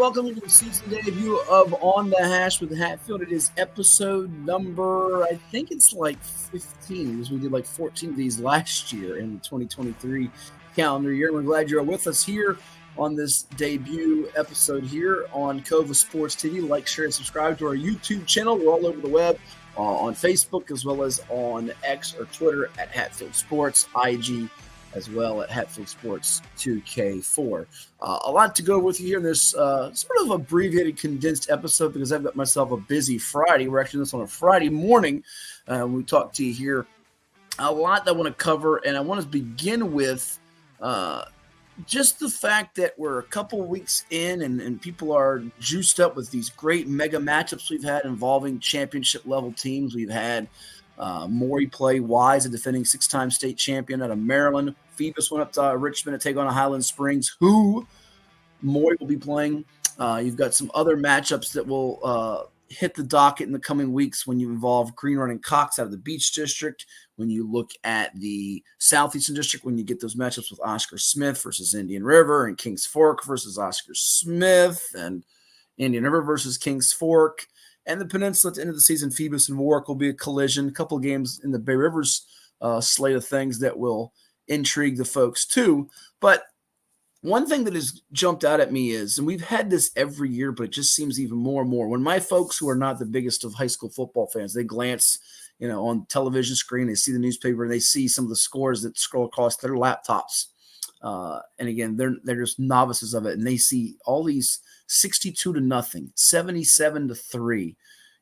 welcome to the season debut of On the Hash with Hatfield. It is episode number, I think it's like 15, because we did like 14 of these last year in the 2023 calendar year. We're glad you're with us here on this debut episode here on Cova Sports TV. Like, share, and subscribe to our YouTube channel. We're all over the web on Facebook as well as on X or Twitter at Hatfield Sports, IG as well at Hatfield Sports 2K4. A lot to go with you here in this sort of abbreviated, condensed episode because I've got myself a busy Friday. We're actually doing this on a Friday morning. We talk to you here. A lot that I want to cover, and I want to begin with just the fact that we're a couple weeks in and people are juiced up with these great mega matchups we've had involving championship-level teams. We've had Maury play Wise, a defending six-time state champion out of Maryland. Phoebus went up to Richmond to take on a Highland Springs, who Maury will be playing. You've got some other matchups that will hit the docket in the coming weeks when you involve Green Run and Cox out of the Beach District. When you look at the Southeastern District, when you get those matchups with Oscar Smith versus Indian River and Kings Fork versus Oscar Smith and Indian River versus Kings Fork. And the Peninsula at the end of the season, Phoebus and Warwick will be a collision. A couple of games in the Bay Rivers slate of things that will intrigue the folks too. But one thing that has jumped out at me is, and we've had this every year, but it just seems even more and more. When my folks who are not the biggest of high school football fans, they glance, on television screen, they see the newspaper, and they see some of the scores that scroll across their laptops. And again, they're just novices of it, and they see all these 62-0, 77-3,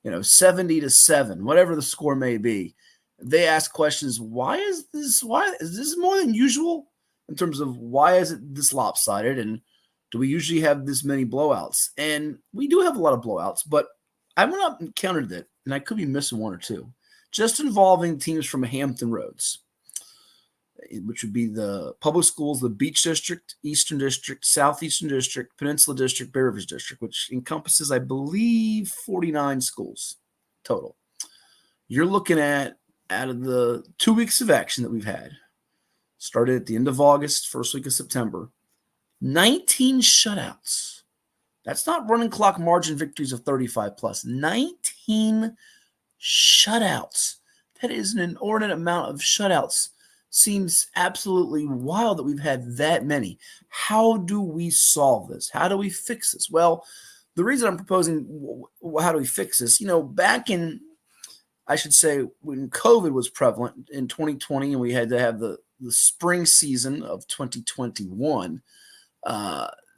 70-7, whatever the score may be. They ask questions. Why is this more than usual in terms of why is it this lopsided? And do we usually have this many blowouts? And we do have a lot of blowouts, but I've not encountered it, and I could be missing one or two, just involving teams from Hampton Roads, which would be the public schools, the Beach District, Eastern District, Southeastern District, Peninsula District, Bay Rivers District, which encompasses, I believe, 49 schools total. You're looking at, out of the 2 weeks of action that we've had, started at the end of August, first week of September, 19 shutouts. That's not running clock margin victories of 35 plus. 19 shutouts. That is an inordinate amount of shutouts. Seems absolutely wild that we've had that many. How do we solve this? How do we fix this? Well, the reason I'm proposing how do we fix this, back in, I should say, when COVID was prevalent in 2020 and we had to have the spring season of 2021,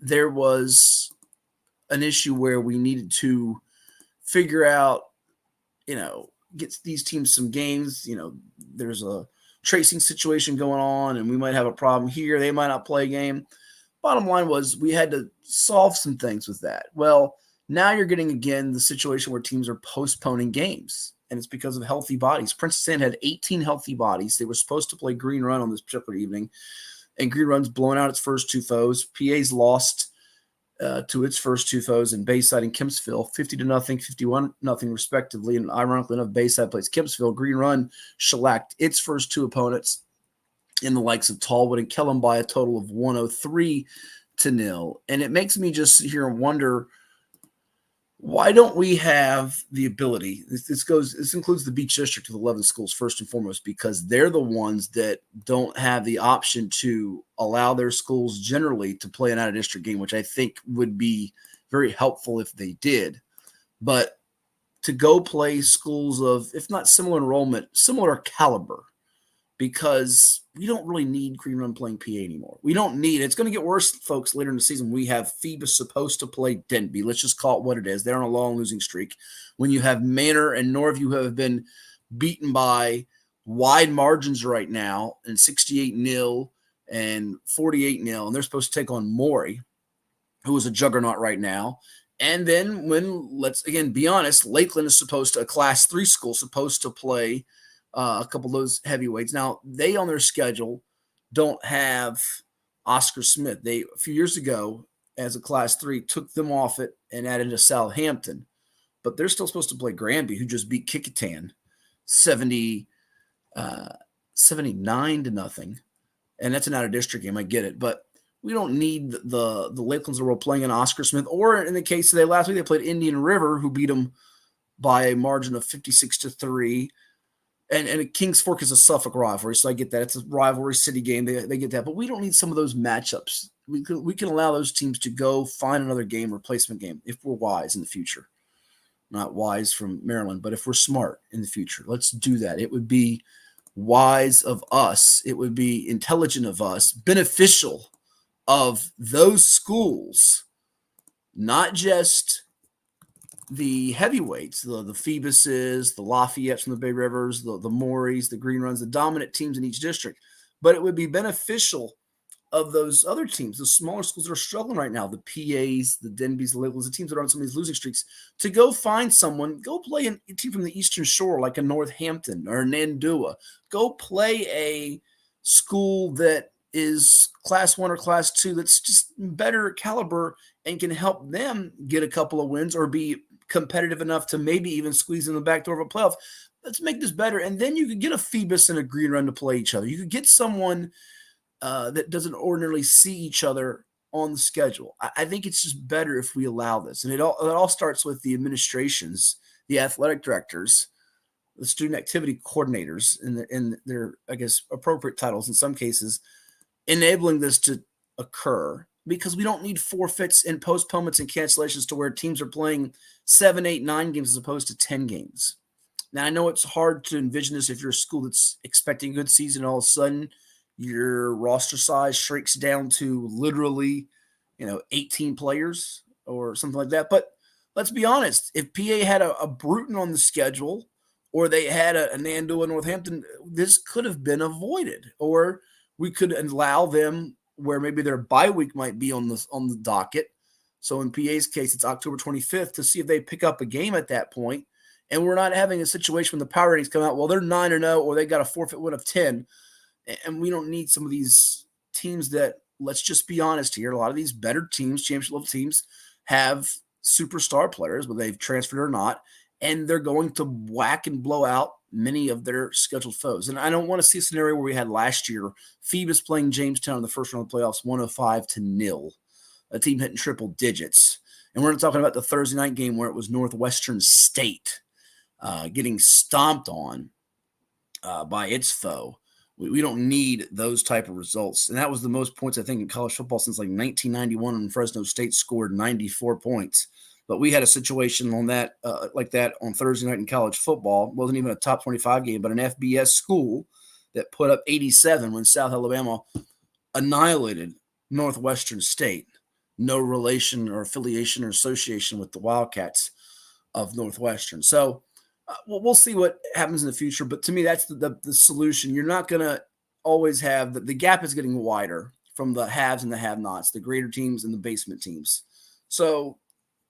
there was an issue where we needed to figure out, get these teams some games. There's a tracing situation going on, and we might have a problem here. They might not play a game. Bottom line was we had to solve some things with that. Well, now you're getting, again, the situation where teams are postponing games, and it's because of healthy bodies. Princess Anne had 18 healthy bodies. They were supposed to play Green Run on this particular evening, and Green Run's blown out its first two foes. PA's lost to its first two foes in Bayside and Kempsville, 50-0, 51-0 respectively. And ironically enough, Bayside plays Kempsville. Green Run shellacked its first two opponents in the likes of Tallwood and Kellam by a total of 103-0. And it makes me just sit here and wonder, why don't we have the ability? This includes the Beach District with 11 schools first and foremost, because they're the ones that don't have the option to allow their schools generally to play an out-of-district game, which I think would be very helpful if they did. But to go play schools of, if not similar enrollment, similar caliber, because we don't really need Green Run playing PA anymore. We don't need it. It's going to get worse, folks, later in the season. We have Phoebus supposed to play Denby. Let's just call it what it is. They're on a long losing streak. When you have Manor and Norview who have been beaten by wide margins right now, and 68-0 and 48-0, and they're supposed to take on Maury, who is a juggernaut right now. And then let's again be honest, Lakeland is a Class 3 school, supposed to play a couple of those heavyweights. Now, they on their schedule don't have Oscar Smith. They, a few years ago, as a Class 3, took them off it and added to Southampton. But they're still supposed to play Granby, who just beat Kickitan 79-0. And that's an out-of-district game. I get it. But We don't need the Lakelands of the world playing in Oscar Smith, or in the case of last week, they played Indian River, who beat them by a margin of 56-3. And Kings Fork is a Suffolk rivalry, so I get that. It's a rivalry city game. They get that. But we don't need some of those matchups. We can allow those teams to go find another game, replacement game, if we're wise in the future. Not wise from Maryland, but if we're smart in the future, let's do that. It would be wise of us. It would be intelligent of us, beneficial of those schools, not just the heavyweights, the Phoebuses, the Lafayettes from the Bay Rivers, the Maurys, the Green Runs, the dominant teams in each district. But it would be beneficial of those other teams, the smaller schools that are struggling right now, the PAs, the Denbys, the Lakelands, the teams that are on some of these losing streaks, to go find someone, go play a team from the Eastern Shore like a Northampton or a Nandua. Go play a school that is Class 1 or Class 2 that's just better caliber and can help them get a couple of wins or be competitive enough to maybe even squeeze in the back door of a playoff. Let's make this better. And then you could get a Phoebus and a Green Run to play each other. You could get someone that doesn't ordinarily see each other on the schedule. I think it's just better if we allow this. And it all starts with the administrations, the athletic directors, the student activity coordinators, and their, I guess, appropriate titles in some cases, enabling this to occur, because we don't need forfeits and postponements and cancellations to where teams are playing 7, 8, 9 games as opposed to 10 games. Now, I know it's hard to envision this if you're a school that's expecting a good season, all of a sudden your roster size shrinks down to literally, 18 players or something like that. But let's be honest, if PA had a Bruton on the schedule, or they had a Nando in Northampton, this could have been avoided. Or we could allow them where maybe their bye week might be on the docket. So in PA's case, it's October 25th, to see if they pick up a game at that point. And we're not having a situation when the power ratings come out, well, they're 9-0, or they got a forfeit win of 10. And we don't need some of these teams that, let's just be honest here, a lot of these better teams, championship level teams, have superstar players, whether they've transferred or not, and they're going to whack and blow out many of their scheduled foes. And I don't want to see a scenario where we had last year, Phoebus playing Jamestown in the first round of the playoffs 105-0, a team hitting triple digits. And we're not talking about the Thursday night game where it was Northwestern State getting stomped on by its foe. We don't need those type of results. And that was the most points, I think, in college football since like 1991, when Fresno State scored 94 points. But we had a situation on that, like that on Thursday night in college football. It wasn't even a top 25 game, but an FBS school that put up 87 when South Alabama annihilated Northwestern State. No relation or affiliation or association with the Wildcats of Northwestern. So we'll see what happens in the future. But to me, that's the solution. You're not going to always have the gap is getting wider from the haves and the have-nots, the greater teams and the basement teams. So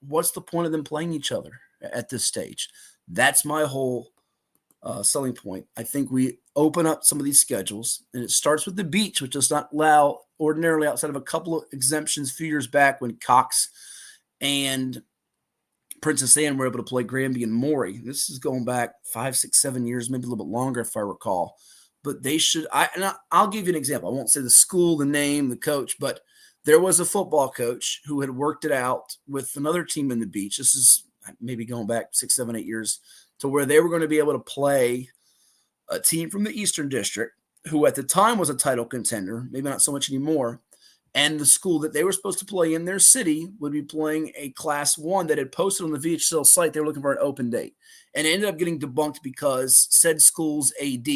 what's the point of them playing each other at this stage? That's my whole selling point. I think we open up some of these schedules, and it starts with the beach, which does not allow ordinarily, outside of a couple of exemptions a few years back when Cox and Princess Anne were able to play Granby and Maury. This is going back 5, 6, 7 years, maybe a little bit longer if I recall. But they should – I'll give you an example. I won't say the school, the name, the coach, but there was a football coach who had worked it out with another team in the beach. This is maybe going back 6, 7, 8 years, to where they were going to be able to play a team from the Eastern District, who at the time was a title contender, maybe not so much anymore, and the school that they were supposed to play in their city would be playing a Class 1 that had posted on the VHL site they were looking for an open date. And it ended up getting debunked because said school's AD,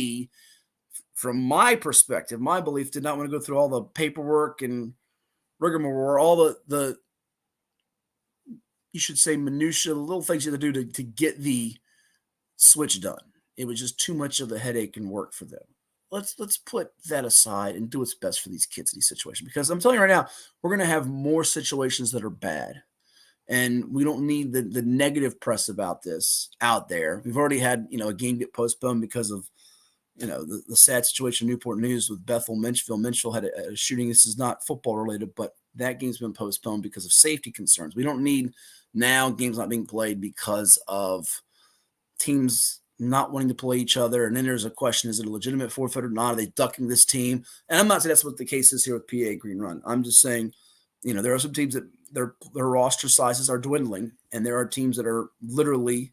from my perspective, my belief, did not want to go through all the paperwork and rigmarole, all the you should say minutia, the little things you have to do to get the switch done. It was just too much of a headache and work for them. Let's put that aside and do what's best for these kids in these situations. Because I'm telling you right now, we're going to have more situations that are bad. And we don't need the negative press about this out there. We've already had, a game get postponed because of, the sad situation in Newport News with Bethel Menchville. Menchville had a shooting. This is not football related, but that game's been postponed because of safety concerns. We don't need now games not being played because of teams not wanting to play each other. And then there's a question, is it a legitimate forfeit or not? Are they ducking this team? And I'm not saying that's what the case is here with PA Green Run. I'm just saying, there are some teams that their roster sizes are dwindling, and there are teams that are literally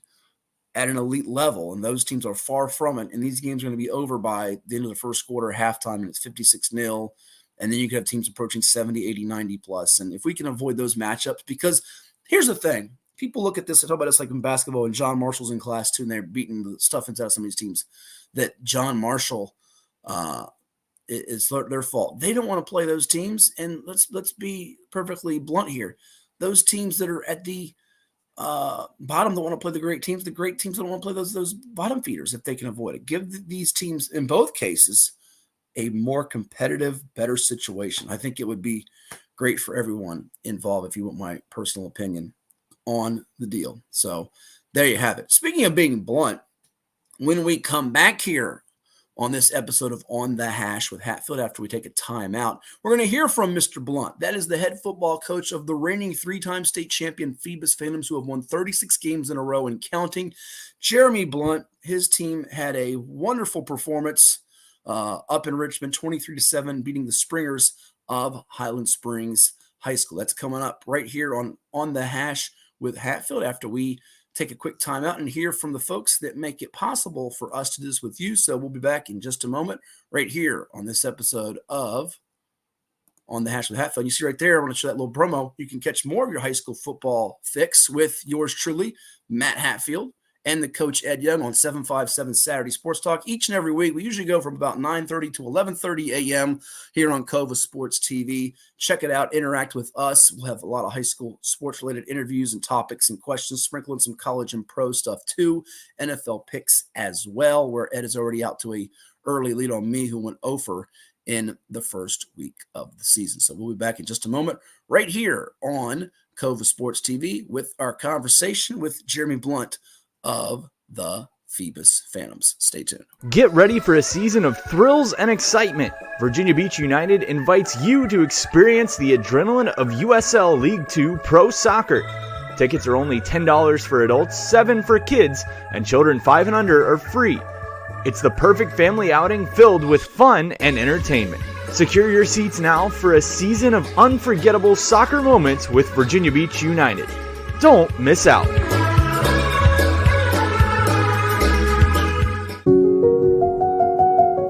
at an elite level, and those teams are far from it. And these games are going to be over by the end of the first quarter, halftime, and it's 56-0. And then you could have teams approaching 70, 80, 90 plus. And if we can avoid those matchups, because here's the thing. People look at this and talk about this like in basketball, and John Marshall's in class too, and they're beating the stuff inside some of these teams, that John Marshall it's their fault. They don't want to play those teams. And let's be perfectly blunt here. Those teams that are at the bottom don't want to play the great teams. The great teams don't want to play those bottom feeders if they can avoid it. Give these teams, in both cases, a more competitive, better situation. I think it would be great for everyone involved, if you want my personal opinion on the deal. So there you have it. Speaking of being blunt, when we come back here on this episode of On the Hash with Hatfield, after we take a timeout, we're going to hear from Mr. Blunt. That is the head football coach of the reigning 3-time state champion Phoebus Phantoms, who have won 36 games in a row and counting. Jeremy Blunt, his team had a wonderful performance up in Richmond, 23-7, beating the Springers of Highland Springs High School. That's coming up right here on the Hash with Hatfield, after we take a quick time out and hear from the folks that make it possible for us to do this with you. So we'll be back in just a moment right here on this episode of On the Hash with Hatfield. You see right there, I want to show that little promo. You can catch more of your high school football fix with yours truly, Matt Hatfield, and the coach Ed Young on 757 Saturday Sports Talk each and every week. We usually go from about 9:30 to 11:30 a.m. here on Cova Sports TV. Check it out. Interact with us. We'll have a lot of high school sports-related interviews and topics and questions, sprinkling some college and pro stuff too. NFL picks as well, where Ed is already out to a early lead on me, who went over in the first week of the season. So we'll be back in just a moment right here on Cova Sports TV with our conversation with Jeremy Blunt of the Phoebus Phantoms. Stay tuned. Get ready for a season of thrills and excitement. Virginia Beach United invites you to experience the adrenaline of USL League 2 Pro Soccer. Tickets are only $10 for adults, $7 for kids, and children 5 and under are free. It's the perfect family outing filled with fun and entertainment. Secure your seats now for a season of unforgettable soccer moments with Virginia Beach United. Don't miss out.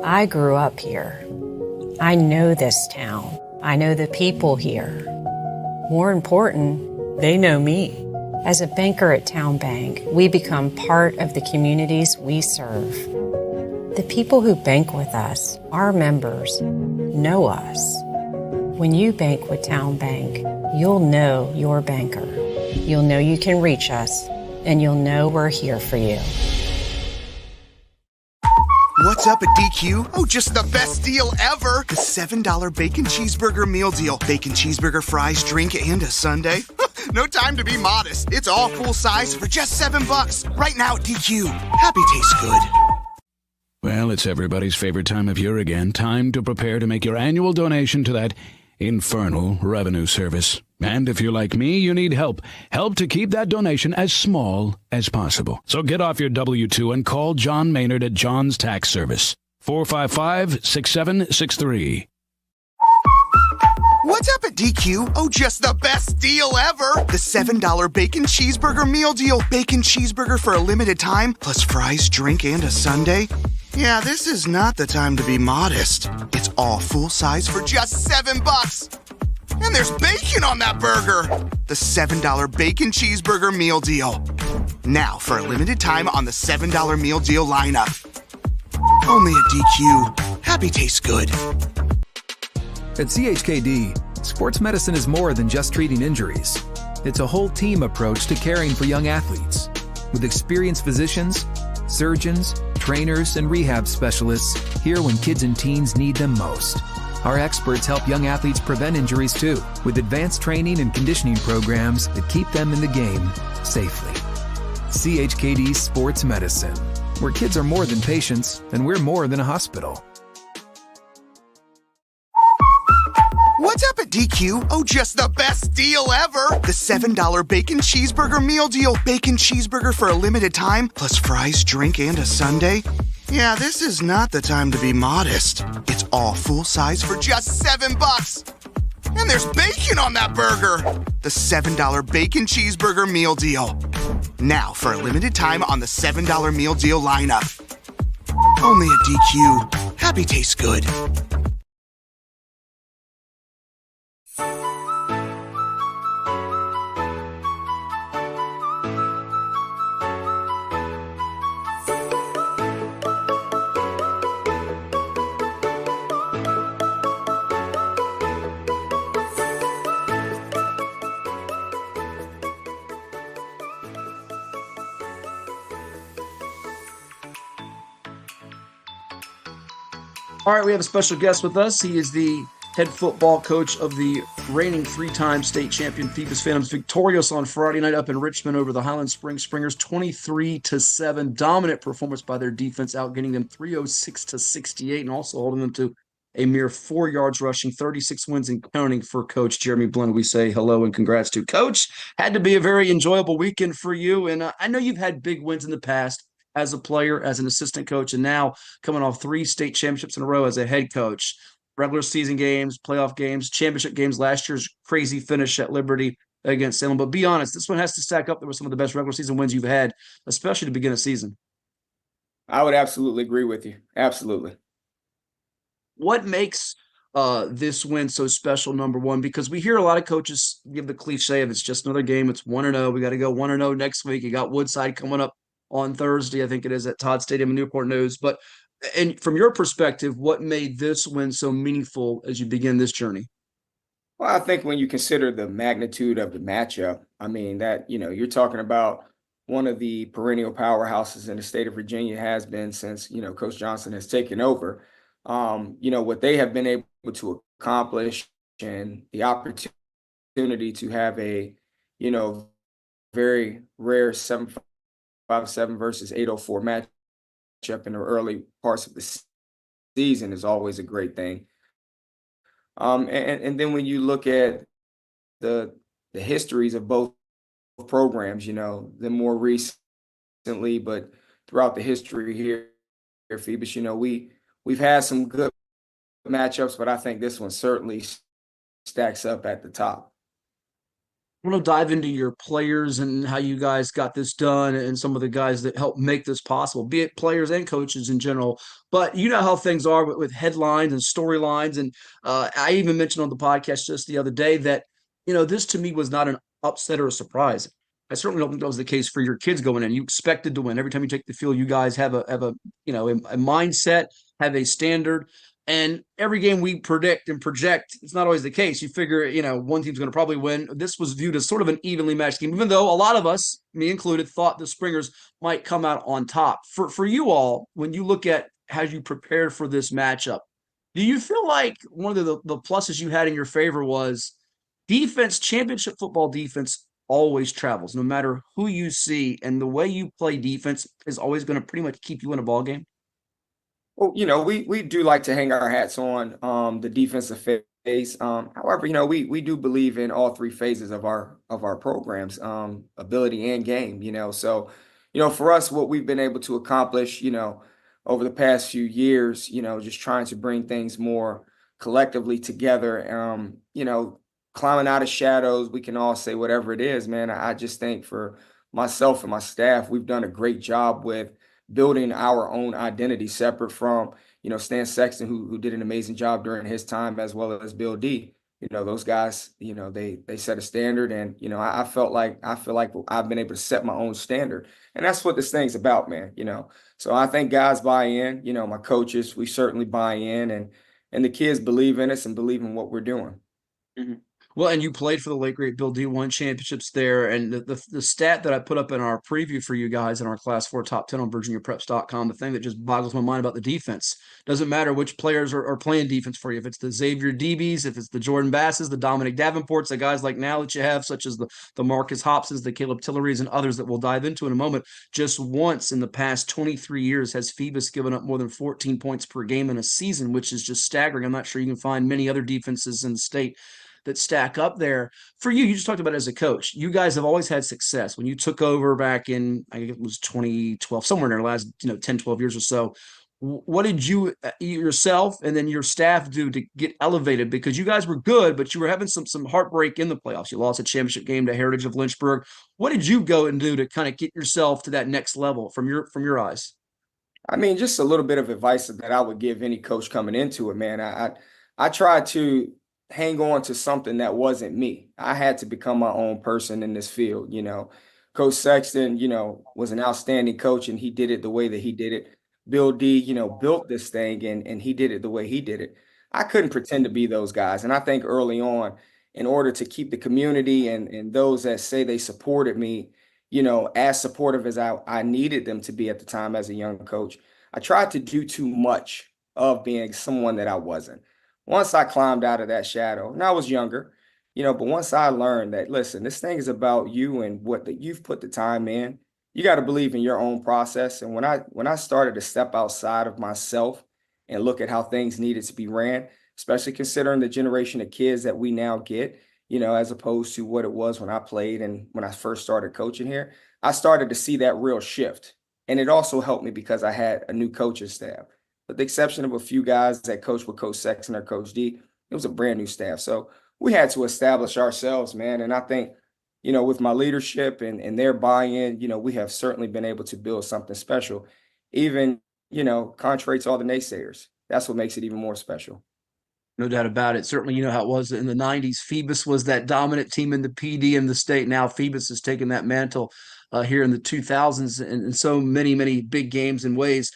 I grew up here. I know this town. I know the people here. More important, they know me. As a banker at Town Bank, we become part of the communities we serve. The people who bank with us, our members, know us. When you bank with Town Bank, you'll know your banker. You'll know you can reach us, and you'll know we're here for you. What's up at DQ? Oh, just the best deal ever. The $7 bacon cheeseburger meal deal. Bacon cheeseburger, fries, drink, and a sundae. No time to be modest. It's all full size for just $7. Right now at DQ. Happy tastes good. Well, it's everybody's favorite time of year again. Time to prepare to make your annual donation to that infernal revenue service. And if you're like me, you need help. Help to keep that donation as small as possible. So get off your W-2 and call John Maynard at John's Tax Service. 455-6763. What's up at DQ? Oh, just the best deal ever. The $7 bacon cheeseburger meal deal. Bacon cheeseburger for a limited time, plus fries, drink, and a sundae. Yeah, this is not the time to be modest. It's all full size for just $7. And there's bacon on that burger. The $7 bacon cheeseburger meal deal. Now, for a limited time on the $7 meal deal lineup. Only at DQ. Happy tastes good. At CHKD, sports medicine is more than just treating injuries. It's a whole team approach to caring for young athletes. With experienced physicians, surgeons, trainers, and rehab specialists here when kids and teens need them most. Our experts help young athletes prevent injuries too, with advanced training and conditioning programs that keep them in the game safely. CHKD Sports Medicine, where kids are more than patients and we're more than a hospital. What's up at DQ? Oh, just the best deal ever! The $7 Bacon Cheeseburger Meal Deal. Bacon cheeseburger for a limited time, plus fries, drink, and a sundae. Yeah, this is not the time to be modest. It's all full size for just $7. And there's bacon on that burger. The $7 Bacon Cheeseburger Meal Deal. Now, for a limited time on the $7 Meal Deal lineup. Only at DQ. Happy tastes good. All right, we have a special guest with us. He is the head football coach of the reigning three-time state champion Phoebus Phantoms, victorious on Friday night up in Richmond over the Highland Springs Springers, 23-7. Dominant performance by their defense, outgetting them 306-68, and also holding them to a mere 4 yards rushing, 36 wins and counting for Coach Jeremy Blunt. We say hello and congrats to Coach. Had to be a very enjoyable weekend for you, and I know you've had big wins in the past as a player, as an assistant coach, and now coming off 3 state championships in a row as a head coach. Regular season games, playoff games, championship games, last year's crazy finish at Liberty against Salem. But be honest, this one has to stack up there with some of the best regular season wins you've had, especially to begin a season. I would absolutely agree with you. Absolutely. What makes this win so special, number one? Because we hear a lot of coaches give the cliche of it's just another game, it's 1-0, we got to go 1-0 next week. You got Woodside coming up on Thursday, I think it is, at Todd Stadium in Newport News. But and from your perspective, what made this win so meaningful as you begin this journey? Well, I think when you consider the magnitude of the matchup, I mean, that, you're talking about one of the perennial powerhouses in the state of Virginia, has been since, Coach Johnson has taken over. What they have been able to accomplish and the opportunity to have a, very rare 7-5-7 versus 804 matchup in the early parts of the season is always a great thing. And then when you look at the histories of both programs, the more recently, but throughout the history here, Phoebus, we've had some good matchups, but I think this one certainly stacks up at the top. I want to dive into your players and how you guys got this done and some of the guys that helped make this possible, be it players and coaches in general. But you know how things are with headlines and storylines. And I even mentioned on the podcast just the other day that, this to me was not an upset or a surprise. I certainly don't think that was the case for your kids going in. You expected to win. Every time you take the field, you guys have a mindset, have a standard. And every game we predict and project, it's not always the case. You figure, one team's going to probably win. This was viewed as sort of an evenly matched game, even though a lot of us, me included, thought the Springers might come out on top. For you all, when you look at how you prepared for this matchup, do you feel like one of the pluses you had in your favor was defense, championship football defense always travels, no matter who you see, and the way you play defense is always going to pretty much keep you in a ball game? Well, we do like to hang our hats on the defensive phase. However, we do believe in all 3 phases of our programs, ability and game. So, for us, what we've been able to accomplish, over the past few years, just trying to bring things more collectively together. Climbing out of shadows, we can all say whatever it is, man. I just think for myself and my staff, we've done a great job with building our own identity separate from, Stan Sexton, who did an amazing job during his time, as well as Bill D. Those guys, they set a standard, and, I feel like I've been able to set my own standard. And that's what this thing's about, man, So I think guys buy in, my coaches, we certainly buy in, and the kids believe in us and believe in what we're doing. Mm-hmm. Well, and you played for the late great Bill D, won championships there. And the stat that I put up in our preview for you guys in our Class 4 Top 10 on VirginiaPreps.com, the thing that just boggles my mind about the defense, doesn't matter which players are playing defense for you. If it's the Xavier DBs, if it's the Jordan Basses, the Dominic Davenports, the guys like now that you have, such as the Marcus Hobsons, the Caleb Tillerys, and others that we'll dive into in a moment, just once in the past 23 years has Phoebus given up more than 14 points per game in a season, which is just staggering. I'm not sure you can find many other defenses in the state that stack up there. For you, you just talked about it as a coach. You guys have always had success. When you took over back in, I think it was 2012, somewhere in there, last 10, 12 years or so, what did you yourself and then your staff do to get elevated? Because you guys were good, but you were having some heartbreak in the playoffs. You lost a championship game to Heritage of Lynchburg. What did you go and do to kind of get yourself to that next level from your eyes? I mean, just a little bit of advice that I would give any coach coming into it, man. I tried to hang on to something that wasn't me. I had to become my own person in this field. Coach Sexton, was an outstanding coach, and he did it the way that he did it. Bill D, built this thing, and he did it the way he did it. I couldn't pretend to be those guys. And I think early on, in order to keep the community and those that say they supported me, as supportive as I needed them to be at the time as a young coach, I tried to do too much of being someone that I wasn't. Once I climbed out of that shadow, and I was younger, but once I learned that, listen, this thing is about you and you've put the time in. You got to believe in your own process. And when I started to step outside of myself and look at how things needed to be ran, especially considering the generation of kids that we now get, as opposed to what it was when I played and when I first started coaching here, I started to see that real shift. And it also helped me because I had a new coaching staff. With the exception of a few guys that coached with Coach Sexton or Coach D, it was a brand new staff. So we had to establish ourselves, man. And I think, with my leadership and their buy-in, we have certainly been able to build something special, even, contrary to all the naysayers. That's what makes it even more special. No doubt about it. Certainly, you know how it was in the 90s. Phoebus was that dominant team in the PD in the state. Now Phoebus has taken that mantle here in the 2000s and so many, many big games and ways.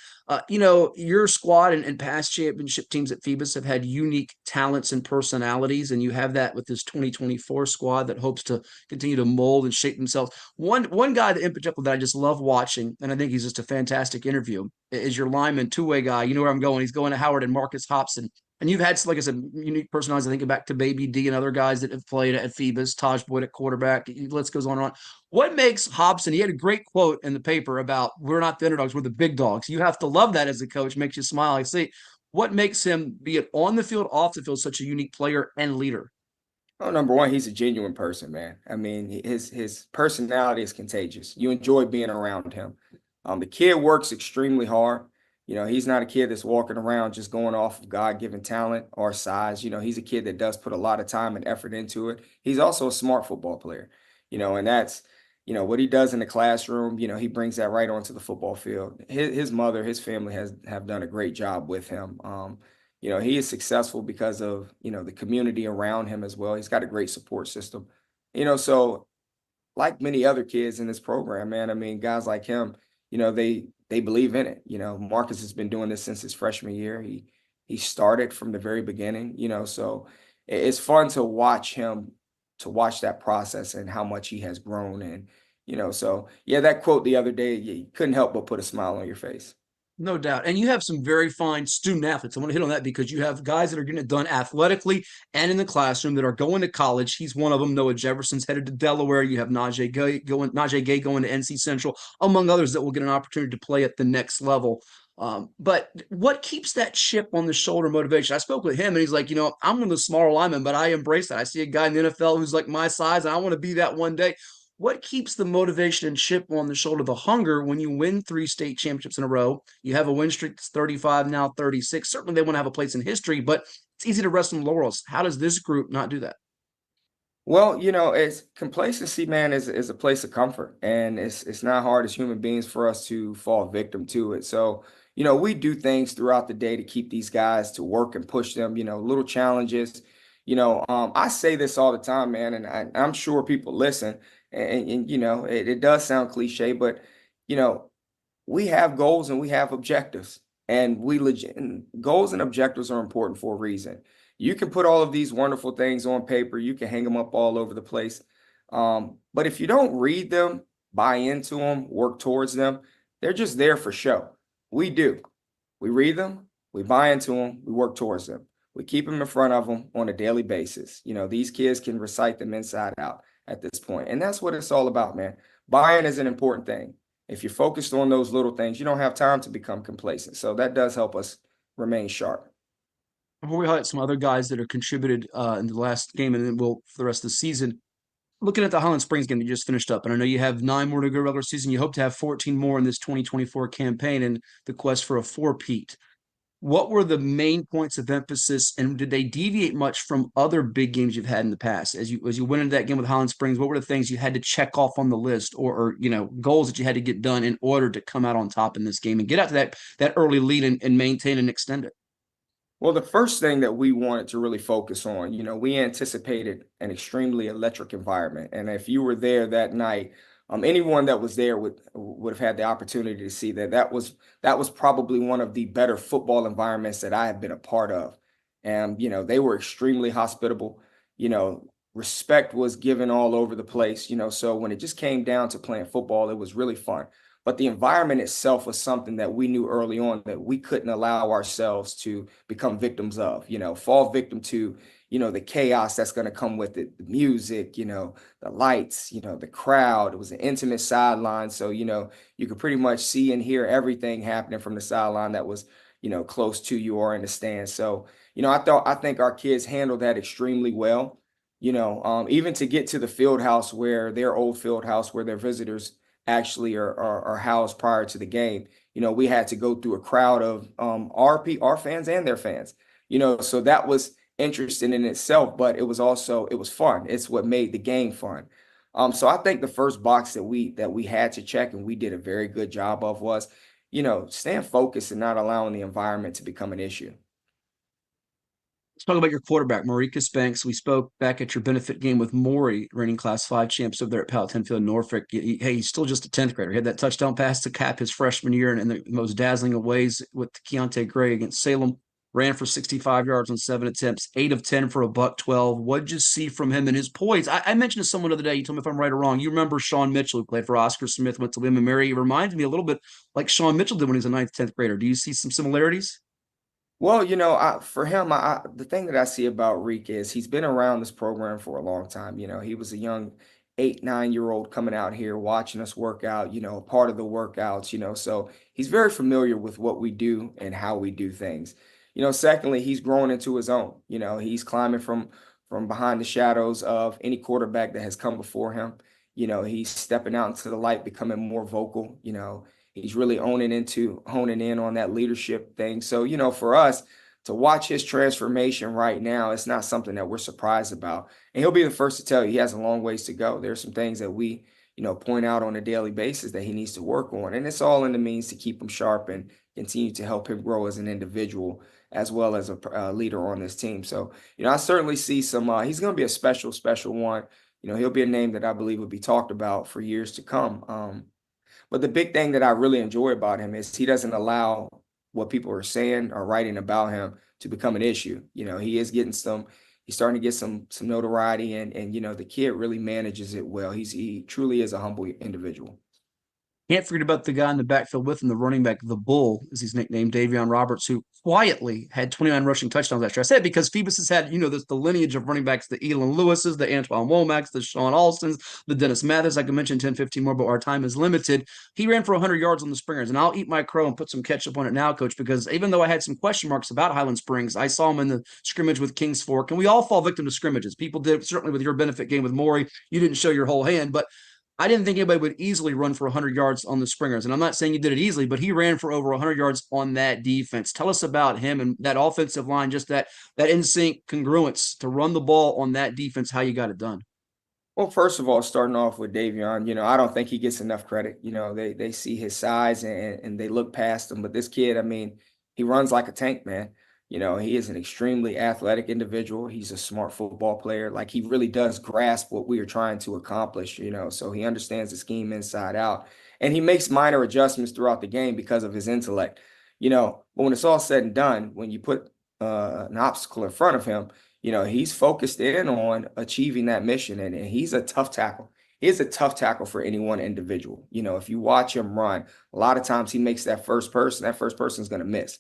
Your squad and past championship teams at Phoebus have had unique talents and personalities, and you have that with this 2024 squad that hopes to continue to mold and shape themselves. One guy in particular that I just love watching, and I think he's just a fantastic interview, is your lineman, two-way guy. You know where I'm going. He's going to Howard and Marcus Hobson. And you've had, like I said, unique personalities. I think back to Baby D and other guys that have played at Phoebus, Taj Boyd at quarterback. The list goes on and on. What makes Hobson? He had a great quote in the paper about we're not the underdogs, we're the big dogs. You have to love that as a coach. Makes you smile. I see. What makes him, be it on the field, off the field, such a unique player and leader? Oh, number one, he's a genuine person, man. I mean, his personality is contagious. You enjoy being around him. The kid works extremely hard. He's not a kid that's walking around just going off of God-given talent or size. He's a kid that does put a lot of time and effort into it. He's also a smart football player, and that's, what he does in the classroom, he brings that right onto the football field. His mother, his family have done a great job with him. He is successful because of, the community around him as well. He's got a great support system, so like many other kids in this program, man, I mean, guys like him, they believe in it. Marcus has been doing this since his freshman year. He started from the very beginning, so it's fun to watch him, to watch that process and how much he has grown. And, so yeah, that quote the other day, you couldn't help but put a smile on your face. No doubt. And you have some very fine student athletes. I want to hit on that because you have guys that are getting it done athletically and in the classroom that are going to college. He's one of them. Noah Jefferson's headed to Delaware. You have Najee Gay going to NC Central, among others that will get an opportunity to play at the next level. But what keeps that chip on the shoulder motivation? I spoke with him and he's like, I'm one of the smaller linemen, but I embrace that. I see a guy in the NFL who's like my size and I want to be that one day. What keeps the motivation and chip on the shoulder, the hunger, when you win 3 state championships in a row? You have a win streak that's 35, now 36. Certainly they want to have a place in history, but it's easy to rest on laurels. How does this group not do that? Well, it's complacency, man, is a place of comfort, and it's not hard as human beings for us to fall victim to it. So, we do things throughout the day to keep these guys to work and push them, little challenges. I say this all the time, man, and I'm sure people listen. And it does sound cliche, but, we have goals and we have objectives, and goals and objectives are important for a reason. You can put all of these wonderful things on paper. You can hang them up all over the place. But if you don't read them, buy into them, work towards them, they're just there for show. We do. We read them, we buy into them, we work towards them. We keep them in front of them on a daily basis. These kids can recite them inside out at this point. And that's what it's all about, man. Buying is an important thing. If you're focused on those little things, you don't have time to become complacent. So that does help us remain sharp. Before we highlight some other guys that have contributed in the last game, and then we'll for the rest of the season. Looking at the Highland Springs game that you just finished up, and I know you have 9 more to go regular season. You hope to have 14 more in this 2024 campaign and the quest for a four-peat. What were the main points of emphasis, and did they deviate much from other big games you've had in the past? As you went into that game with Highland Springs, what were the things you had to check off on the list, or goals that you had to get done in order to come out on top in this game and get out to that early lead and maintain and extend it? Well, the first thing that we wanted to really focus on, we anticipated an extremely electric environment. And if you were there that night, anyone that was there would have had the opportunity to see that was probably one of the better football environments that I have been a part of. And, they were extremely hospitable. Respect was given all over the place, so when it just came down to playing football, it was really fun. But the environment itself was something that we knew early on that we couldn't allow ourselves to become victims of, fall victim to, the chaos that's going to come with it, the music, the lights, the crowd. It was an intimate sideline. So, you could pretty much see and hear everything happening from the sideline that was, close to you or in the stands. So, I think our kids handled that extremely well, even to get to the field house their old field house where their visitors actually are housed prior to the game. We had to go through a crowd of our fans and their fans, so that was interesting in itself, but it was fun. It's what made the game fun. So I think the first box that we had to check, and we did a very good job of, was, staying focused and not allowing the environment to become an issue. Let's talk about your quarterback, Maury. We spoke back at your benefit game with Maury, reigning Class 5 champs over there at Palatine Field, Norfolk. He's still just a 10th grader. He had that touchdown pass to cap his freshman year in the most dazzling of ways with Keontae Gray against Salem. Ran for 65 yards on 7 attempts, 8 of 10 for a $112. What'd you see from him and his poise? I mentioned to someone the other day, you told me if I'm right or wrong, you remember Sean Mitchell, who played for Oscar Smith, went to William and Mary. He reminds me a little bit like Sean Mitchell did when he was a 9th, 10th grader. Do you see some similarities? Well, for him, the thing that I see about Reek is he's been around this program for a long time. He was a young 8, 9-year-old coming out here watching us work out, a part of the workouts, so he's very familiar with what we do and how we do things. Secondly, he's growing into his own. He's climbing from behind the shadows of any quarterback that has come before him. He's stepping out into the light, becoming more vocal. He's really honing in on that leadership thing. So, for us to watch his transformation right now, it's not something that we're surprised about. And he'll be the first to tell you he has a long ways to go. There's some things that we, point out on a daily basis that he needs to work on. And it's all in the means to keep him sharp and continue to help him grow as an individual as well as a leader on this team. So, I certainly see some, he's going to be a special one. He'll be a name that I believe will be talked about for years to come. But the big thing that I really enjoy about him is he doesn't allow what people are saying or writing about him to become an issue. He's starting to get some notoriety, and the kid really manages it well. He truly is a humble individual. Can't forget about the guy in the backfield with him, the running back, the Bull, as he's nicknamed, Davion Roberts, who quietly had 29 rushing touchdowns last year. I said because Phoebus has had, the lineage of running backs, the Elon Lewises, the Antoine Womacs, the Sean Alstons, the Dennis Mathis. I could mention 10, 15 more, but our time is limited. He ran for 100 yards on the Springers, and I'll eat my crow and put some ketchup on it now, Coach, because even though I had some question marks about Highland Springs, I saw him in the scrimmage with Kings Fork, and we all fall victim to scrimmages. People did, certainly with your benefit game with Maury. You didn't show your whole hand, but I didn't think anybody would easily run for 100 yards on the Springers. And I'm not saying he did it easily, but he ran for over 100 yards on that defense. Tell us about him and that offensive line, just that in-sync congruence to run the ball on that defense, how you got it done. Well, first of all, starting off with Davion, I don't think he gets enough credit. They see his size and they look past him. But this kid, he runs like a tank, man. He is an extremely athletic individual. He's a smart football player. Like, he really does grasp what we are trying to accomplish, so he understands the scheme inside out. And he makes minor adjustments throughout the game because of his intellect. But when it's all said and done, when you put an obstacle in front of him, he's focused in on achieving that mission. And he's a tough tackle. He is a tough tackle for any one individual. If you watch him run, a lot of times he makes that first person is going to miss,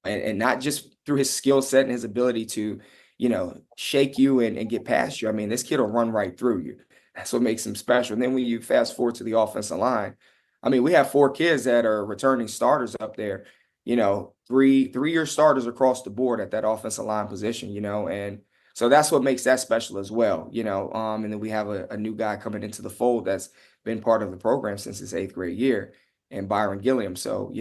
and not just through his skill set and his ability to, shake you and get past you. This kid will run right through you. That's what makes him special. And then when you fast forward to the offensive line, we have 4 kids that are returning starters up there, three-year starters across the board at that offensive line position, and so that's what makes that special as well, and then we have a new guy coming into the fold that's been part of the program since his 8th grade year, and Byron Gilliam. So,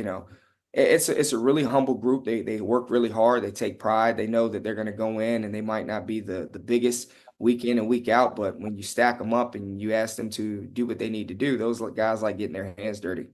it's a really humble group. They work really hard. They take pride. They know that they're going to go in and they might not be the biggest week in and week out, but when you stack them up and you ask them to do what they need to do, those guys like getting their hands dirty.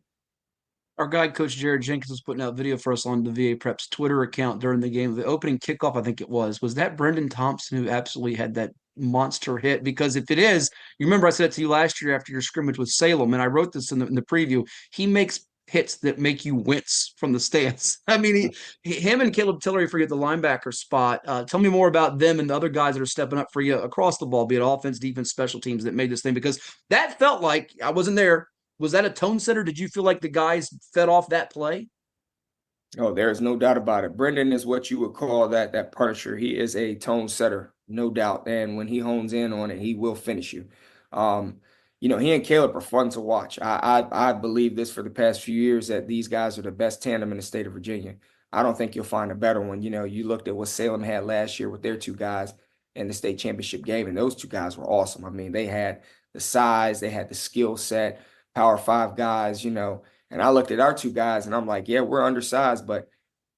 Our guide, Coach Jared Jenkins, was putting out video for us on the VA Preps Twitter account during the game. The opening kickoff, I think it was that Brendan Thompson who absolutely had that monster hit? Because if it is, you remember I said it to you last year after your scrimmage with Salem, and I wrote this in the preview. He makes hits that make you wince from the stance. I mean, him and Caleb Tillery forget the linebacker spot. Tell me more about them and the other guys that are stepping up for you across the ball, be it offense, defense, special teams, that made this thing, because that felt like, I wasn't there, was that a tone setter? Did you feel like the guys fed off that play? Oh, there's no doubt about it. Brendan is what you would call that Punisher. He is a tone setter, no doubt. And when he hones in on it, he will finish you. He and Caleb are fun to watch. I believe this for the past few years, that these guys are the best tandem in the state of Virginia. I don't think you'll find a better one. You looked at what Salem had last year with their two guys in the state championship game, and those two guys were awesome. I mean, they had the size, they had the skill set, Power 5 guys, and I looked at our two guys and I'm like, yeah, we're undersized, but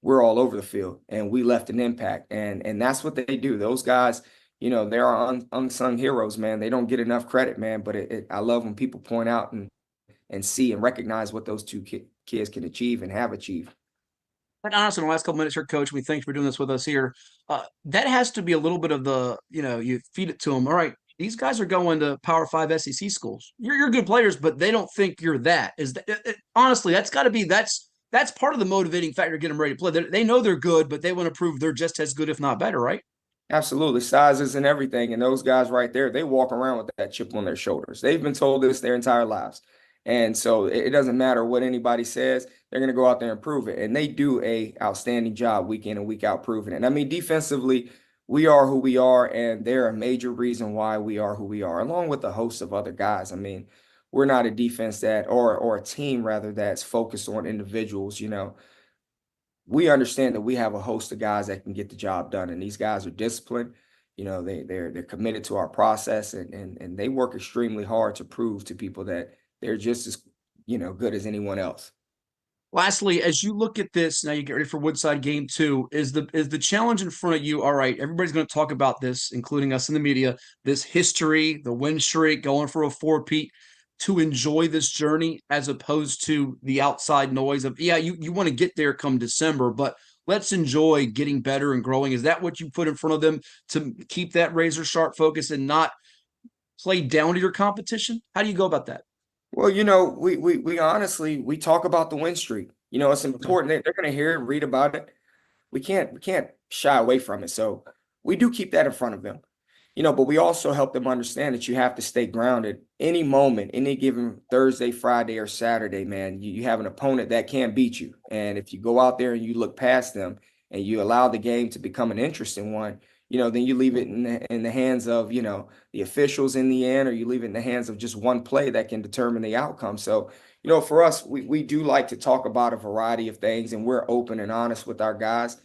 we're all over the field and we left an impact. And that's what they do. Those guys, they're unsung heroes, man. They don't get enough credit, man. But I love when people point out and see and recognize what those two kids can achieve and have achieved. But honestly, in the last couple minutes here, Coach, we thank you for doing this with us here. That has to be a little bit of the, you feed it to them. All right, these guys are going to Power 5 SEC schools. You're good players, but they don't think you're that. Honestly, that's got to be that's part of the motivating factor to get them ready to play. They know they're good, but they want to prove they're just as good, if not better, right? Absolutely. Sizes and everything. And those guys right there, they walk around with that chip on their shoulders. They've been told this their entire lives. And so it doesn't matter what anybody says, they're going to go out there and prove it. And they do a outstanding job week in and week out proving it. And I mean, defensively, we are who we are, and they're a major reason why we are who we are, along with a host of other guys. I mean, we're not a defense or a team rather, that's focused on individuals. We understand that we have a host of guys that can get the job done, and these guys are disciplined. They're committed to our process, and they work extremely hard to prove to people that they're just as good as anyone else. Lastly, as you look at this, now you get ready for Woodside Game 2, is the challenge in front of you, all right, everybody's going to talk about this, including us in the media, this history, the win streak, going for a four-peat, to enjoy this journey as opposed to the outside noise of, yeah, you want to get there come December, but let's enjoy getting better and growing. Is that what you put in front of them to keep that razor-sharp focus and not play down to your competition? How do you go about that? Well, we honestly, we talk about the win streak. It's important. They're going to hear and read about it. We can't shy away from it. So we do keep that in front of them, but we also help them understand that you have to stay grounded. Any moment, any given Thursday, Friday, or Saturday, man, you have an opponent that can beat you. And if you go out there and you look past them and you allow the game to become an interesting one, then you leave it in the hands of, the officials in the end, or you leave it in the hands of just one play that can determine the outcome. So, for us, we do like to talk about a variety of things, and we're open and honest with our guys.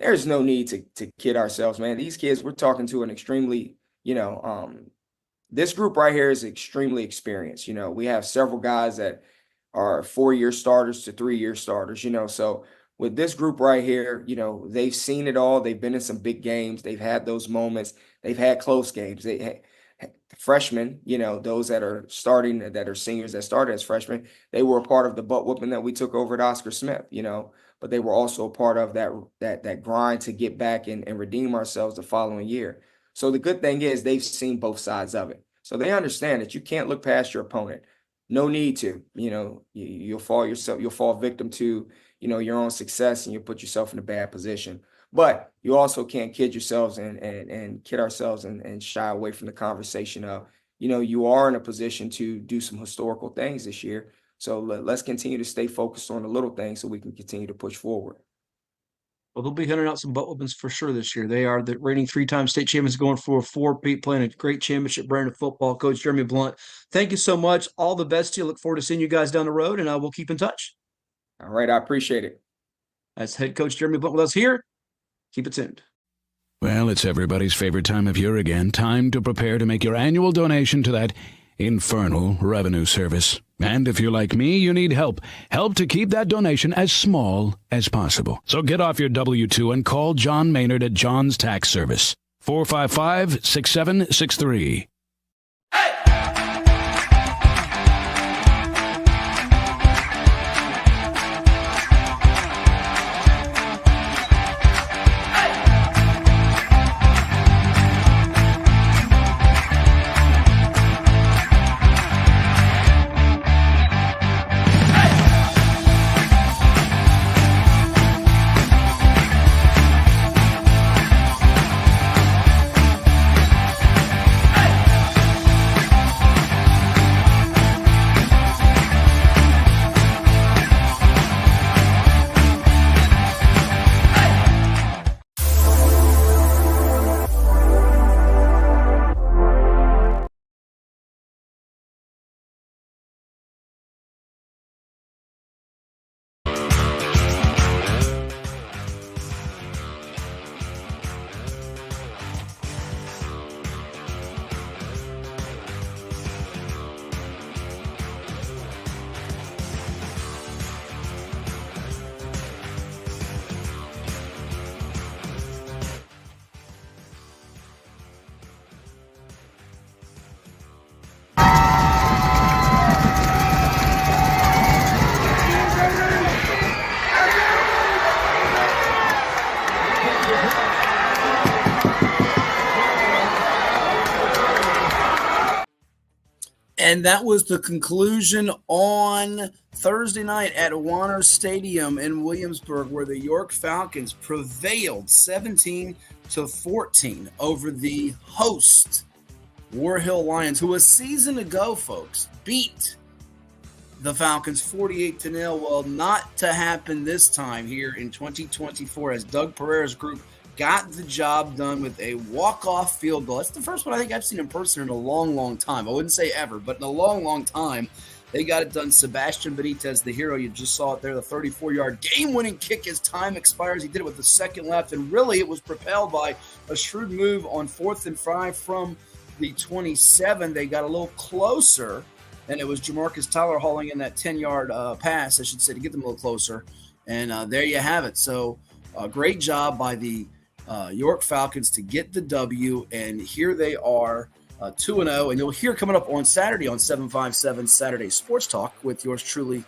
There's no need to kid ourselves, man. These kids, we're talking to an extremely, this group right here is extremely experienced. We have several guys that are 4-year starters to 3-year starters, so with this group right here, they've seen it all. They've been in some big games. They've had those moments. They've had close games. They freshmen, those that are starting, that are seniors that started as freshmen, they were a part of the butt whooping that we took over at Oscar Smith, but they were also a part of that grind to get back and redeem ourselves the following year. So the good thing is they've seen both sides of it. So they understand that you can't look past your opponent. No need to, you'll fall victim to, your own success, and you put yourself in a bad position. But you also can't kid yourselves and kid ourselves and shy away from the conversation of, you are in a position to do some historical things this year. So let's continue to stay focused on the little things so we can continue to push forward. Well, they'll be handing out some butt whoopings for sure this year. They are the reigning 3-time state champions, going for a 4-peat, playing a great championship brand of football. Coach Jeremy Blunt, thank you so much. All the best to you. Look forward to seeing you guys down the road, and we'll keep in touch. All right. I appreciate it. As head coach Jeremy Blunt with us here. Keep it tuned. Well, it's everybody's favorite time of year again. Time to prepare to make your annual donation to that infernal revenue service. And if you're like me, you need help. Help to keep that donation as small as possible. So get off your W-2 and call John Maynard at John's Tax Service. 455-6763. And that was the conclusion on Thursday night at Warner Stadium in Williamsburg, where the York Falcons prevailed 17-14 over the host War Hill Lions, who a season ago, folks, beat the Falcons 48-0. Well, not to happen this time here in 2024, as Doug Pereira's group got the job done with a walk-off field goal. That's the first one I think I've seen in person in a long, long time. I wouldn't say ever, but in a long, long time. They got it done. Sebastian Benitez, the hero, you just saw it there, the 34-yard game-winning kick as time expires. He did it with the second left, and really it was propelled by a shrewd move on 4th and 5 from the 27. They got a little closer, and it was Jamarcus Tyler hauling in that 10-yard pass, I should say, to get them a little closer. And there you have it. So great job by the York Falcons to get the W, and here they are 2-0, and you'll hear coming up on Saturday on 757 Saturday Sports Talk with yours truly,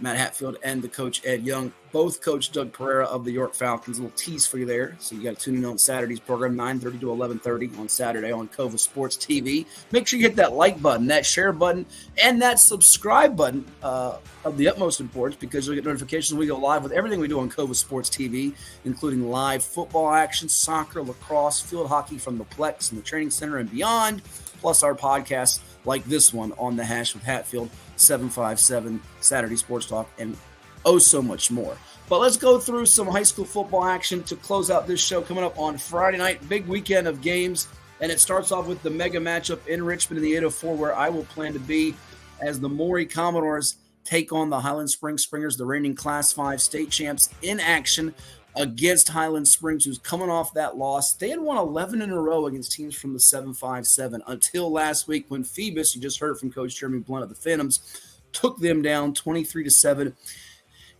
Matt Hatfield, and the coach Ed Young, both Coach Doug Pereira of the York Falcons. A little tease for you there. So you got to tune in on Saturday's program, 9:30 to 11:30 on Saturday on Cova Sports TV. Make sure you hit that like button, that share button, and that subscribe button of the utmost importance, because you'll get notifications when we go live with everything we do on Cova Sports TV, including live football action, soccer, lacrosse, field hockey from the Plex and the Training Center and beyond, plus our podcasts like this one on The Hash with Hatfield, 757 Saturday Sports Talk, and oh so much more. But let's go through some high school football action to close out this show coming up on Friday night. Big weekend of games, and it starts off with the mega matchup in Richmond in the 804, where I will plan to be as the Maury Commodores take on the Highland Springs Springers, the reigning Class 5 state champs, in action against Highland Springs, who's coming off that loss. They had won 11 in a row against teams from the 757 until last week when Phoebus, you just heard from Coach Jeremy Blunt of the Phantoms, took them down 23-7.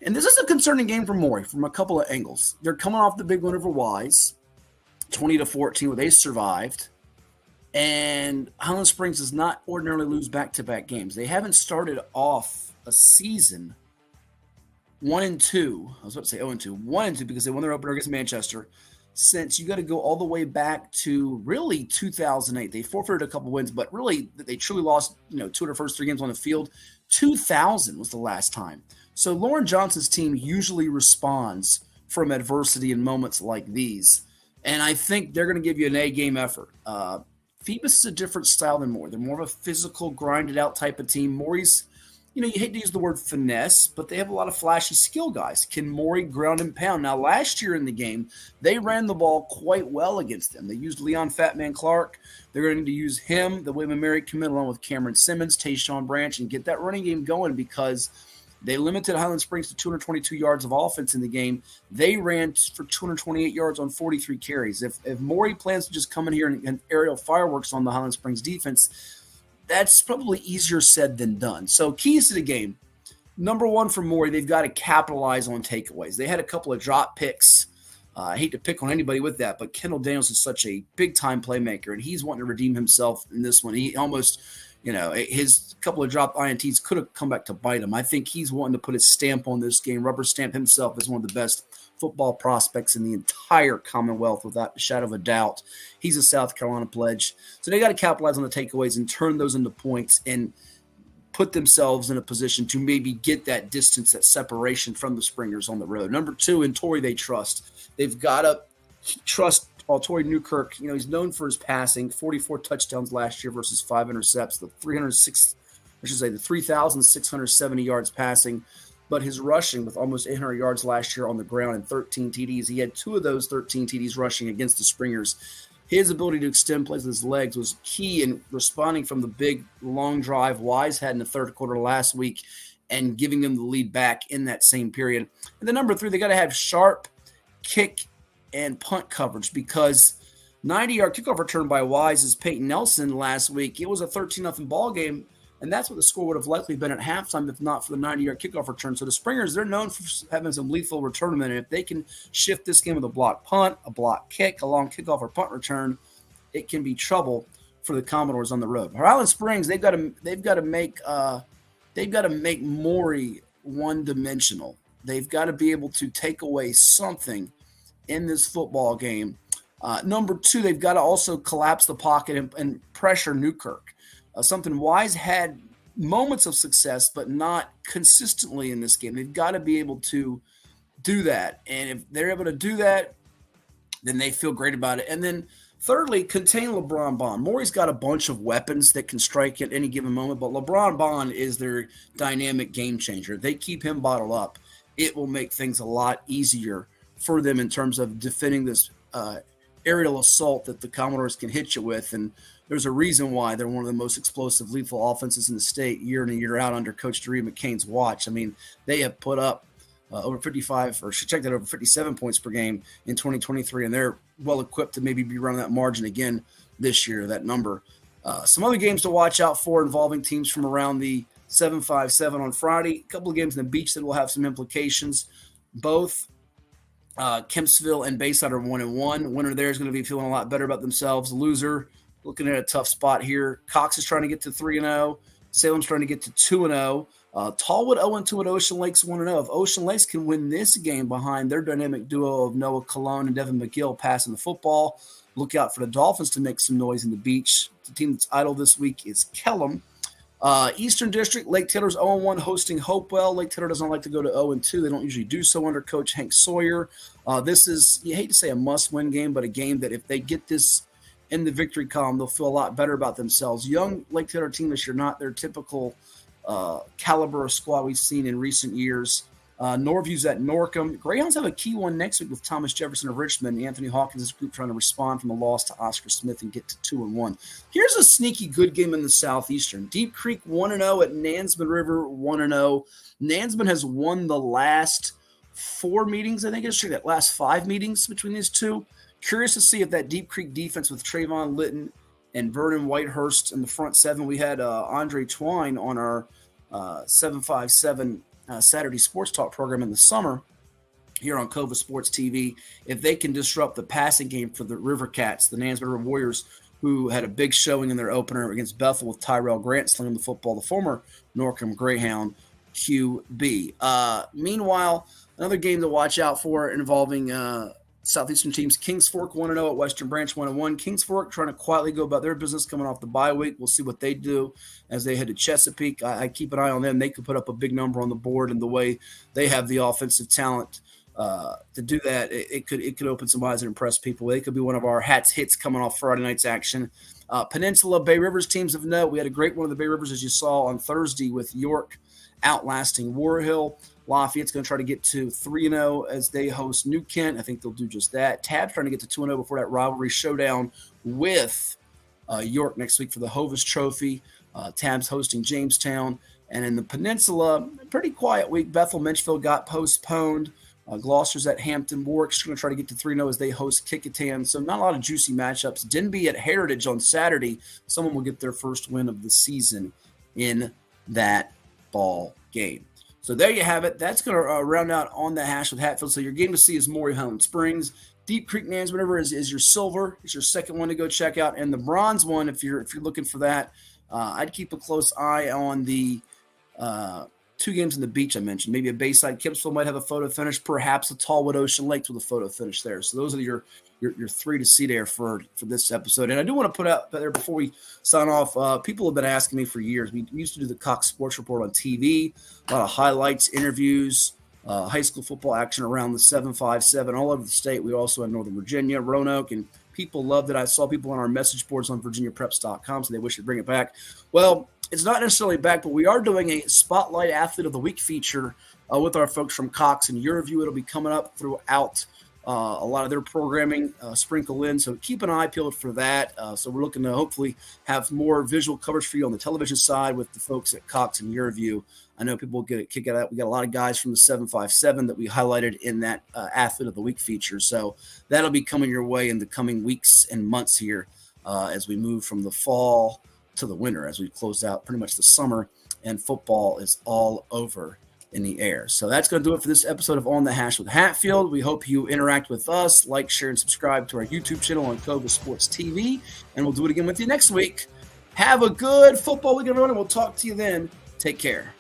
And this is a concerning game for Maury from a couple of angles. They're coming off the big win over Wise, 20-14, where they survived. And Highland Springs does not ordinarily lose back-to-back games. They haven't started off a season 1-2. I was about to say 0-2. 1-2 because they won their opener against Manchester. Since you got to go all the way back to really 2008. They forfeited a couple wins, but really they truly lost, 2 of their first 3 games on the field. 2000 was the last time. So Lauren Johnson's team usually responds from adversity in moments like these. And I think they're going to give you an A-game effort. Phoebus is a different style than Maury. They're more of a physical, grinded-out type of team. Maury's, you hate to use the word finesse, but they have a lot of flashy skill guys. Can Maury ground and pound? Now, last year in the game, they ran the ball quite well against them. They used Leon Fatman Clark. They're going to use him, the William & Mary commit, along with Cameron Simmons, Tayshawn Branch, and get that running game going, because They limited Highland Springs to 222 yards of offense in the game. They ran for 228 yards on 43 carries. If Maury plans to just come in here and aerial fireworks on the Highland Springs defense, that's probably easier said than done. So keys to the game. Number one for Maury, they've got to capitalize on takeaways. They had a couple of drop picks. I hate to pick on anybody with that, but Kendall Daniels is such a big-time playmaker, and he's wanting to redeem himself in this one. He almost, his couple of dropped INTs could have come back to bite him. I think he's wanting to put his stamp on this game, rubber stamp himself as one of the best football prospects in the entire Commonwealth without a shadow of a doubt. He's a South Carolina pledge. So they got to capitalize on the takeaways and turn those into points and put themselves in a position to maybe get that distance, that separation from the Springers on the road. Number two, in Torrey, they trust. They've got to trust Torrey Newkirk. He's known for his passing, 44 touchdowns last year versus 5 intercepts, the 3,670 yards passing, but his rushing with almost 800 yards last year on the ground and 13 TDs. He had 2 of those 13 TDs rushing against the Springers. His ability to extend plays with his legs was key in responding from the big, long drive Wise had in the third quarter last week and giving them the lead back in that same period. And then number 3, they got to have sharp kick and punt coverage because 90-yard kickoff return by Wise's Peyton Nelson last week, it was a 13-0 ball game, and that's what the score would have likely been at halftime if not for the 90-yard kickoff return. So the Springers, they're known for having some lethal return men, and if they can shift this game with a block punt, a block kick, a long kickoff or punt return, it can be trouble for the Commodores on the road. Highland Springs, they've got to make Maury one-dimensional. They've got to be able to take away something in this football game. Number 2, they've got to also collapse the pocket and pressure Newkirk. Something Wise had moments of success, but not consistently in this game. They've got to be able to do that. And if they're able to do that, then they feel great about it. And then thirdly, contain LeBron Bond. Maury's got a bunch of weapons that can strike at any given moment, but LeBron Bond is their dynamic game changer. They keep him bottled up. It will make things a lot easier for them in terms of defending this aerial assault that the Commodores can hit you with. And there's a reason why they're one of the most explosive, lethal offenses in the state year in and year out under Coach Doree McCain's watch. I mean, they have put up over 55, or should check that, over 57 points per game in 2023, and they're well equipped to maybe be running that margin again this year, that number. Some other games to watch out for involving teams from around the 7-5-7 on Friday. A couple of games in the Beach that will have some implications. Both Kempsville and Bayside are 1-1. Winner there is going to be feeling a lot better about themselves. Loser looking at a tough spot here. Cox is trying to get to 3-0. Salem's trying to get to 2-0. Tallwood 0-2 at Ocean Lakes 1-0. If Ocean Lakes can win this game behind their dynamic duo of Noah Colon and Devin McGill passing the football, look out for the Dolphins to make some noise in the Beach. The team that's idle this week is Kellum. Eastern District, Lake Taylor's 0-1 hosting Hopewell. Lake Taylor doesn't like to go to 0-2. They don't usually do so under Coach Hank Sawyer. This is, you hate to say a must-win game, but a game that if they get this in the victory column, they'll feel a lot better about themselves. Young Lake Taylor team this year, not their typical caliber of squad we've seen in recent years. Norview's at Norcom. Greyhounds have a key one next week with Thomas Jefferson of Richmond. Anthony Hawkins' group trying to respond from the loss to Oscar Smith and get to 2-1. Here's a sneaky good game in the Southeastern. Deep Creek 1-0 at Nansman River 1-0. Nansman has won the last 4 meetings, I think it's true, that last 5 meetings between these two. Curious to see if that Deep Creek defense with Trayvon Litton and Vernon Whitehurst in the front 7. We had Andre Twine on our 757 Saturday Sports Talk program in the summer here on Cova Sports TV. If they can disrupt the passing game for the River Cats, the Nansman River Warriors, who had a big showing in their opener against Bethel with Tyrell Grant slinging the football, the former Norcom Greyhound QB. Meanwhile, another game to watch out for involving Southeastern teams. Kings Fork 1-0 at Western Branch 1-1. Kings Fork trying to quietly go about their business coming off the bye week. We'll see what they do as they head to Chesapeake. I keep an eye on them. They could put up a big number on the board, and the way they have the offensive talent to do that, it could open some eyes and impress people. They could be one of our hats hits coming off Friday night's action. Peninsula Bay Rivers teams of note. We had a great one of the Bay Rivers, as you saw on Thursday, with York outlasting War Hill. Lafayette's going to try to get to 3-0 as they host New Kent. I think they'll do just that. Tab's trying to get to 2-0 before that rivalry showdown with York next week for the Hovis Trophy. Tab's hosting Jamestown. And in the Peninsula, pretty quiet week. Bethel, Menchville got postponed. Gloucester's at Hampton. Warwick's going to try to get to 3-0 as they host Kickingham. So not a lot of juicy matchups. Denby at Heritage on Saturday. Someone will get their first win of the season in that ball game. So there you have it. That's going to round out On the Hash with Hatfield. So your game to see is Maury, Highland Springs. Deep Creek Management River is your silver. It's your second one to go check out. And the bronze one, if you're looking for that, I'd keep a close eye on the 2 games in the beach I mentioned. Maybe a Bayside Kipsville might have a photo finish, perhaps a Tallwood Ocean Lakes with a photo finish there. So those are your 3 to see there for this episode. And I do want to put out there before we sign off, people have been asking me for years. We used to do the Cox Sports Report on TV, a lot of highlights, interviews, high school football action around the 757 all over the state. We also had Northern Virginia, Roanoke, and people loved it. I saw people on our message boards on virginiapreps.com, so they wish to bring it back. Well, it's not necessarily back, but we are doing a Spotlight Athlete of the Week feature with our folks from Cox and Your Review. It'll be coming up throughout a lot of their programming sprinkle in. So keep an eye peeled for that. So we're looking to hopefully have more visual coverage for you on the television side with the folks at Cox and Your Review. I know people will get a kick out of that. We got a lot of guys from the 757 that we highlighted in that Athlete of the Week feature. So that'll be coming your way in the coming weeks and months here as we move from the fall to the winter, as we close out pretty much the summer and football is all over in the air. So that's going to do it for this episode of On the Hash with Hatfield. We hope you interact with us, like, share, and subscribe to our YouTube channel on Cova Sports TV, and we'll do it again with you next week. Have a good football week, everyone, and we'll talk to you then. Take care.